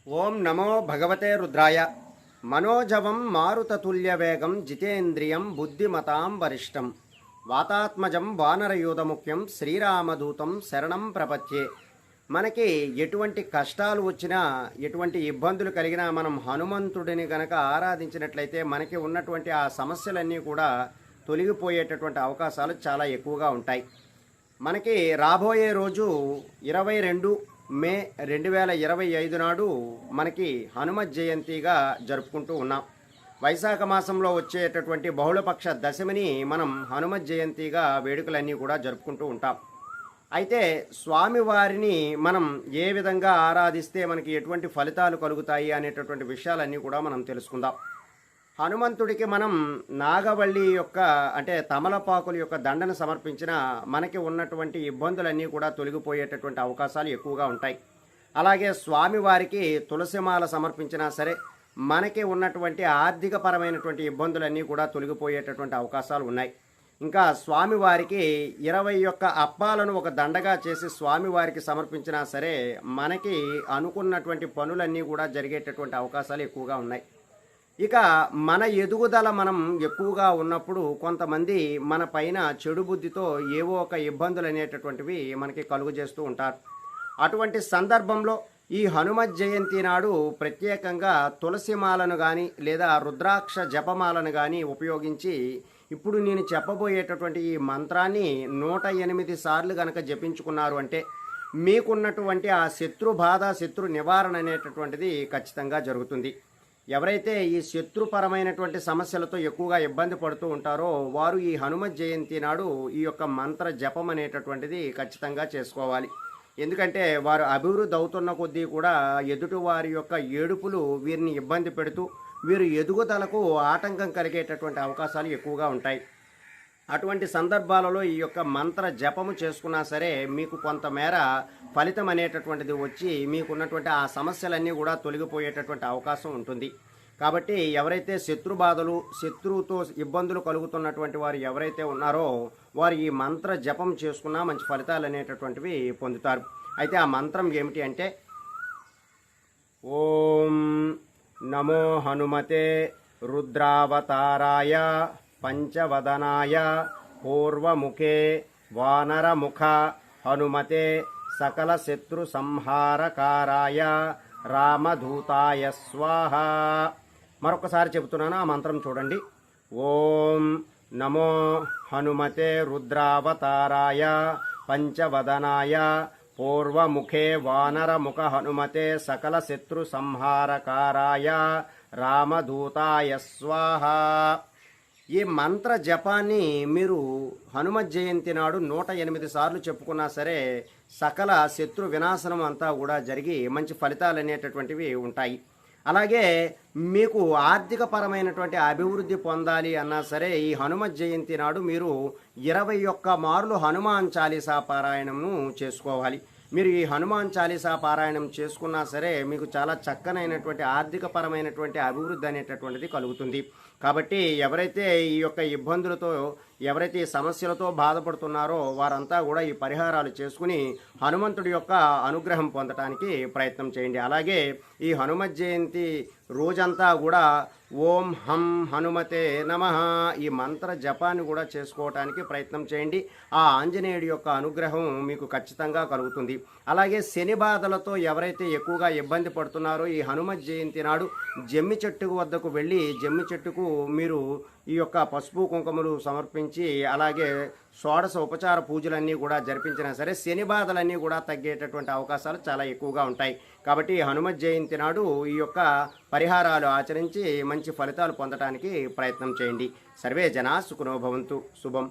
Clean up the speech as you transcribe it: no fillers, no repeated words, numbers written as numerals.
ఓం నమో భగవతే రుద్రాయ. మనోజవం మారుతతుల్యవేగం జితేంద్రియం బుద్ధిమతాం వరిష్టం వాతాత్మజం వానరయూధముఖ్యం శ్రీరామదూతం శరణం ప్రపత్యే. మనకి ఎటువంటి కష్టాలు వచ్చినా, ఎటువంటి ఇబ్బందులు కలిగినా మనం హనుమంతుడిని గనక ఆరాధించినట్లయితే మనకి ఉన్నటువంటి ఆ సమస్యలన్నీ కూడా తొలగిపోయేటటువంటి అవకాశాలు చాలా ఎక్కువగా ఉంటాయి. మనకి రాబోయే రోజు 22 మే 2025 నాడు మనకి హనుమత్ జయంతిగా జరుపుకుంటూ ఉన్నాం. వైశాఖ మాసంలో వచ్చేటటువంటి బహుళపక్ష దశమిని మనం హనుమత్ జయంతిగా వేడుకలన్నీ కూడా జరుపుకుంటూ ఉంటాం. అయితే స్వామివారిని మనం ఏ విధంగా ఆరాధిస్తే మనకి ఎటువంటి ఫలితాలు కలుగుతాయి అనేటటువంటి విషయాలన్నీ కూడా మనం తెలుసుకుందాం. హనుమంతుడికి మనం నాగవల్లి యొక్క అంటే తమలపాకుల యొక్క దండను సమర్పించిన మనకి ఉన్నటువంటి ఇబ్బందులన్నీ కూడా తొలగిపోయేటటువంటి అవకాశాలు ఎక్కువగా ఉంటాయి. అలాగే స్వామివారికి తులసిమాల సమర్పించినా సరే మనకి ఉన్నటువంటి ఆర్థికపరమైనటువంటి ఇబ్బందులన్నీ కూడా తొలగిపోయేటటువంటి అవకాశాలు ఉన్నాయి. ఇంకా స్వామివారికి 21 అప్పాలను ఒక దండగా చేసి స్వామివారికి సమర్పించినా సరే మనకి అనుకున్నటువంటి పనులన్నీ కూడా జరిగేటటువంటి అవకాశాలు ఎక్కువగా ఉన్నాయి. ఇక మన ఎదుగుదల మనం ఎక్కువగా ఉన్నప్పుడు కొంతమంది మన పైన చెడు బుద్ధితో ఏవో ఒక ఇబ్బందులు అనేటటువంటివి మనకి కలుగు చేస్తూ ఉంటారు. అటువంటి సందర్భంలో ఈ హనుమత్ జయంతి నాడు ప్రత్యేకంగా తులసిమాలను కానీ లేదా రుద్రాక్ష జపమాలను కానీ ఉపయోగించి ఇప్పుడు నేను చెప్పబోయేటటువంటి ఈ మంత్రాన్ని 108 సార్లు గనక జపించుకున్నారు అంటే మీకున్నటువంటి ఆ శత్రు బాధ, శత్రు నివారణ అనేటటువంటిది ఖచ్చితంగా జరుగుతుంది. ఎవరైతే ఈ శత్రుపరమైనటువంటి సమస్యలతో ఎక్కువగా ఇబ్బంది పడుతూ ఉంటారో వారు ఈ హనుమత్ జయంతి నాడు ఈ యొక్క మంత్ర జపం అనేటటువంటిది ఖచ్చితంగా చేసుకోవాలి. ఎందుకంటే వారు అభివృద్ధి అవుతున్న కొద్దీ కూడా ఎదుటి వారి యొక్క ఏడుపులు వీరిని ఇబ్బంది పెడుతూ వీరు ఎదుగుదలకు ఆటంకం కలిగేటటువంటి అవకాశాలు ఎక్కువగా ఉంటాయి. అటువంటి సందర్భాలలో ఈ యొక్క మంత్ర జపము చేసుకున్నా సరే మీకు కొంతమేర ఫలితం అనేటటువంటిది వచ్చి మీకున్నటువంటి ఆ సమస్యలన్నీ కూడా తొలగిపోయేటటువంటి అవకాశం ఉంటుంది. కాబట్టి ఎవరైతే శత్రుబాధలు, శత్రువుతో ఇబ్బందులు కలుగుతున్నటువంటి వారు ఎవరైతే ఉన్నారో వారు ఈ మంత్ర జపం చేసుకున్నా మంచి ఫలితాలు అనేటటువంటివి పొందుతారు. అయితే ఆ మంత్రం ఏమిటి అంటే ఓం నమో హనుమతే రుద్రావతారాయ పంచవదనాయ పూర్వముఖే వానరముఖ హనుమతే సకల శత్రు సంహారకారాయ రామదూతాయ స్వాహ. మరొకసారి చెబుతున్నాను, ఆ మంత్రం చూడండి. ఓం నమో హనుమతే రుద్రావతారాయ పంచవదనాయ పూర్వముఖే వానరముఖ హనుమతే సకల శత్రు సంహారకారాయ రామదూతాయ స్వాహ. ఈ మంత్ర జపాన్ని మీరు హనుమత్ జయంతి నాడు 108 సార్లు చెప్పుకున్నా సరే సకల శత్రు వినాశనం అంతా కూడా జరిగి మంచి ఫలితాలు అనేటటువంటివి ఉంటాయి. అలాగే మీకు ఆర్థికపరమైనటువంటి అభివృద్ధి పొందాలి అన్నా సరే ఈ హనుమత్ జయంతి నాడు మీరు 21 మార్లు హనుమాన్ చాలీసా పారాయణము చేసుకోవాలి. మీరు ఈ హనుమాన్ చాలీసా పారాయణం చేసుకున్నా సరే మీకు చాలా చక్కనైనటువంటి ఆర్థికపరమైనటువంటి అభివృద్ధి అనేటటువంటిది కలుగుతుంది. కాబట్టి ఎవరైతే ఈ యొక్క ఇబ్బందులతో, ఎవరైతే ఈ సమస్యలతో బాధపడుతున్నారో వారంతా కూడా ఈ పరిహారాలు చేసుకుని హనుమంతుడి యొక్క అనుగ్రహం పొందడానికి ప్రయత్నం చేయండి. అలాగే ఈ హనుమత్ జయంతి రోజంతా కూడా ఓం హం హనుమతే నమః ఈ మంత్ర జపాన్ని కూడా చేసుకోవటానికి ప్రయత్నం చేయండి. ఆ ఆంజనేయుడి యొక్క అనుగ్రహం మీకు ఖచ్చితంగా కలుగుతుంది. అలాగే శని బాధలతో ఎవరైతే ఎక్కువగా ఇబ్బంది పడుతున్నారో ఈ హనుమత్ జయంతి నాడు జమ్మి చెట్టు వద్దకు వెళ్ళి జమ్మి చెట్టుకు మీరు ఈ యొక్క పసుపు కుంకుమలు సమర్పించి అలాగే షోడశ ఉపచార పూజలన్నీ కూడా జరిపించినా సరే శని బాధలన్నీ కూడా తగ్గేటటువంటి అవకాశాలు చాలా ఎక్కువగా ఉంటాయి. కాబట్టి హనుమత్ జయంతి నాడు ఈ యొక్క పరిహారాలు ఆచరించి మంచి ఫలితాలు పొందడానికి ప్రయత్నం చేయండి. సర్వే జనా సుఖినో భవంతు. శుభం.